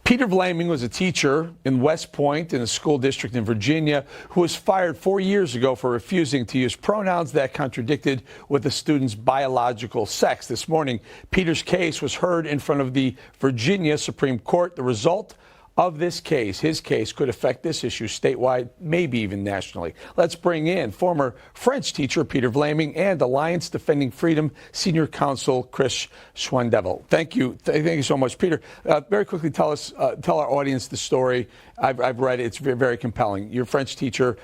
Peter Vlaming was a teacher in West Point in a school district in Virginia who was fired 4 years ago for refusing to use pronouns that contradicted with the student's biological sex. This morning, Peter's case was heard in front of the Virginia Supreme Court. The result of this case, his case, could affect this issue statewide, maybe even nationally. Let's bring in former French teacher Peter Vlaming and Alliance Defending Freedom Senior Counsel Chris Schandevel. Thank you so much, Peter. Very quickly, tell our audience the story. I've read it; it's very, very compelling. You're a French teacher.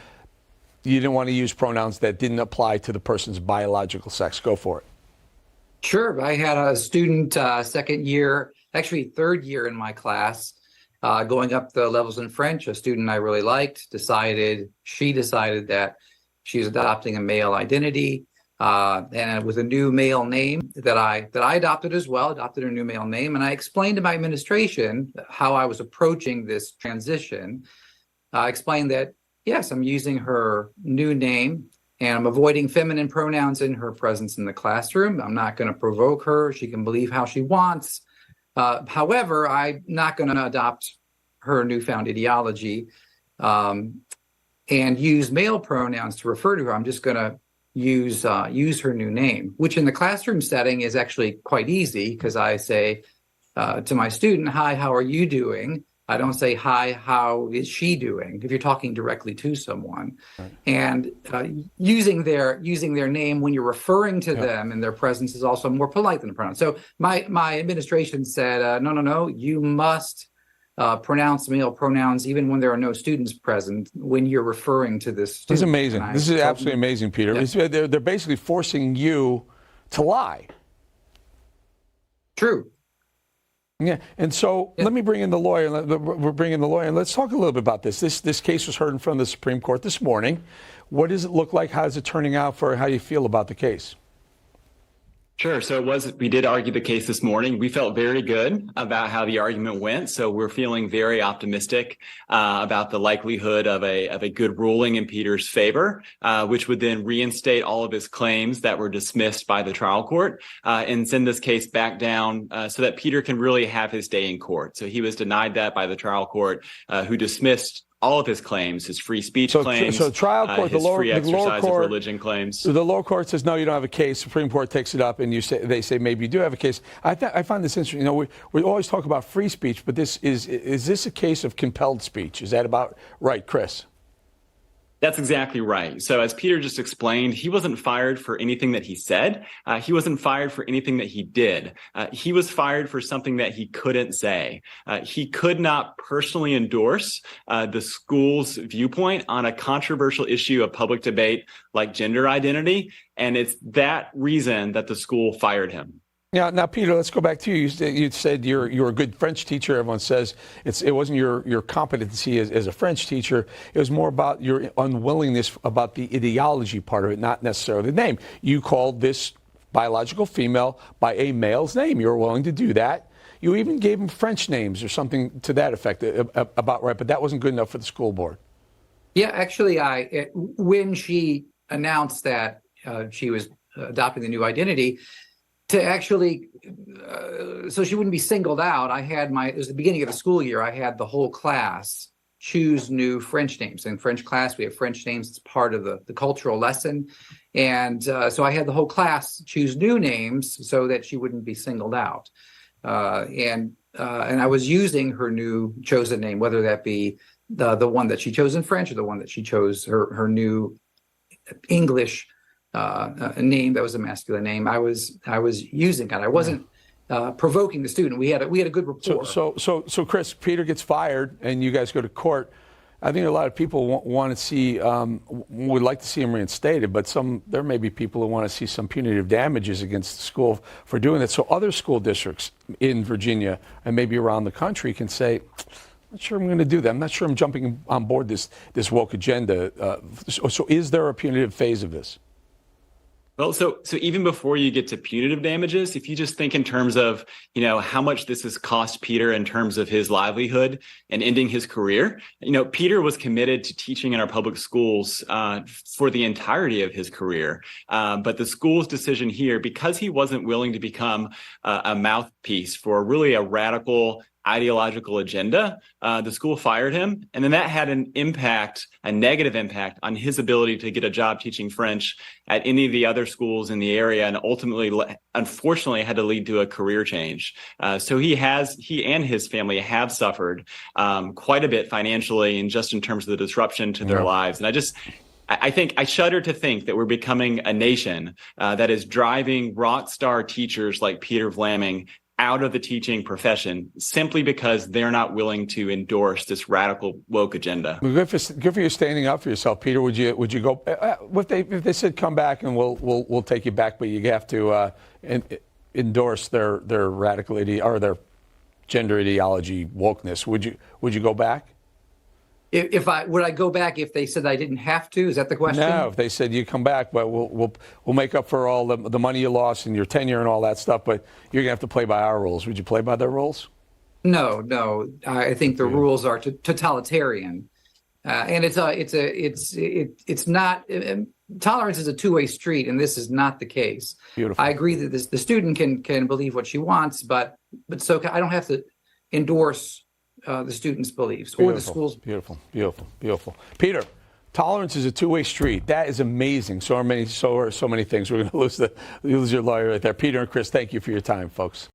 You didn't want to use pronouns that didn't apply to the person's biological sex. Go for it. Sure. I had a student second year, actually third year in my class. Going up the levels in French, a student I really liked she decided that she was adopting a male identity, and with a new male name that I adopted as well, adopted a new male name. And I explained to my administration how I was approaching this transition. I explained that, yes, I'm using her new name and I'm avoiding feminine pronouns in her presence in the classroom. I'm not going to provoke her. She can believe how she wants. However, I'm not going to adopt her newfound ideology and use male pronouns to refer to her. I'm just going to use her new name, which in the classroom setting is actually quite easy because I say to my student, "Hi, how are you doing?" I don't say, "Hi, how is she doing?" if you're talking directly to someone. Right. And using their name when you're referring to them in their presence is also more polite than a pronoun. So my administration said, no, you must pronounce male pronouns even when there are no students present when you're referring to this student. This is amazing. This is absolutely amazing, Peter. Yeah. They're basically forcing you to lie. True. Yeah, and so let me bring in the lawyer. We're bringing the lawyer, and let's talk a little bit about this. This case was heard in front of the Supreme Court this morning. What does it look like? How's it turning out for how you feel about the case? Sure. So we did argue the case this morning. We felt very good about how the argument went. So we're feeling very optimistic about the likelihood of a good ruling in Peter's favor, which would then reinstate all of his claims that were dismissed by the trial court and send this case back down so that Peter can really have his day in court. So he was denied that by the trial court, who dismissed all of his claims, his free speech claims, so trial court, his free exercise of religion claims. So the lower court says, no, you don't have a case. Supreme Court takes it up, and they say maybe you do have a case. I find this interesting. You know, we always talk about free speech, but is this a case of compelled speech? Is that about right, Chris? That's exactly right. So as Peter just explained, he wasn't fired for anything that he said. He wasn't fired for anything that he did. He was fired for something that he couldn't say. He could not personally endorse the school's viewpoint on a controversial issue of public debate like gender identity. And it's that reason that the school fired him. Yeah. Now, Peter, let's go back to you. You said you're a good French teacher. Everyone says it wasn't your competency as a French teacher. It was more about your unwillingness about the ideology part of it, not necessarily the name. You called this biological female by a male's name. You were willing to do that. You even gave him French names or something to that effect, about right. But that wasn't good enough for the school board. Yeah, actually, when she announced that she was adopting the new identity, to actually, so she wouldn't be singled out, it was the beginning of the school year, I had the whole class choose new French names. In French class, we have French names. It's part of the cultural lesson. And so I had the whole class choose new names so that she wouldn't be singled out. And I was using her new chosen name, whether that be the one that she chose in French or the one that she chose, her new English a name that was a masculine name. I was using it. I wasn't provoking the student. We had a good rapport. So Chris, Peter gets fired, and you guys go to court. I think a lot of people want to see, would like to see him reinstated, but there may be people who want to see some punitive damages against the school for doing that. So other school districts in Virginia and maybe around the country can say, I'm not sure I'm going to do that. I'm not sure I'm jumping on board this woke agenda. So is there a punitive phase of this? Well, so even before you get to punitive damages, if you just think in terms of, how much this has cost Peter in terms of his livelihood and ending his career, Peter was committed to teaching in our public schools for the entirety of his career. But the school's decision here, because he wasn't willing to become a mouthpiece for really a radical ideological agenda, the school fired him. And then that had a negative impact on his ability to get a job teaching French at any of the other schools in the area, and ultimately, unfortunately, had to lead to a career change. So he and his family have suffered quite a bit financially, and just in terms of the disruption to their lives. And I shudder to think that we're becoming a nation that is driving rock star teachers like Peter Vlaming out of the teaching profession simply because they're not willing to endorse this radical woke agenda. Good for you standing up for yourself, Peter. Would you go if they said come back and we'll take you back, but you have to endorse their radical or their gender ideology wokeness? Would you go back? Would I go back if they said I didn't have to? Is that the question? No, if they said you come back, but we'll make up for all the money you lost and your tenure and all that stuff, but you're gonna have to play by our rules. Would you play by their rules? No. I think the rules are totalitarian, and it's not. Tolerance is a two-way street, and this is not the case. Beautiful. I agree that the student can believe what she wants, but so I don't have to endorse the student's beliefs or the school's. Beautiful. Peter, tolerance is a two-way street. That is amazing. So are so many things. We're going to lose your lawyer right there. Peter and Chris, thank you for your time, folks.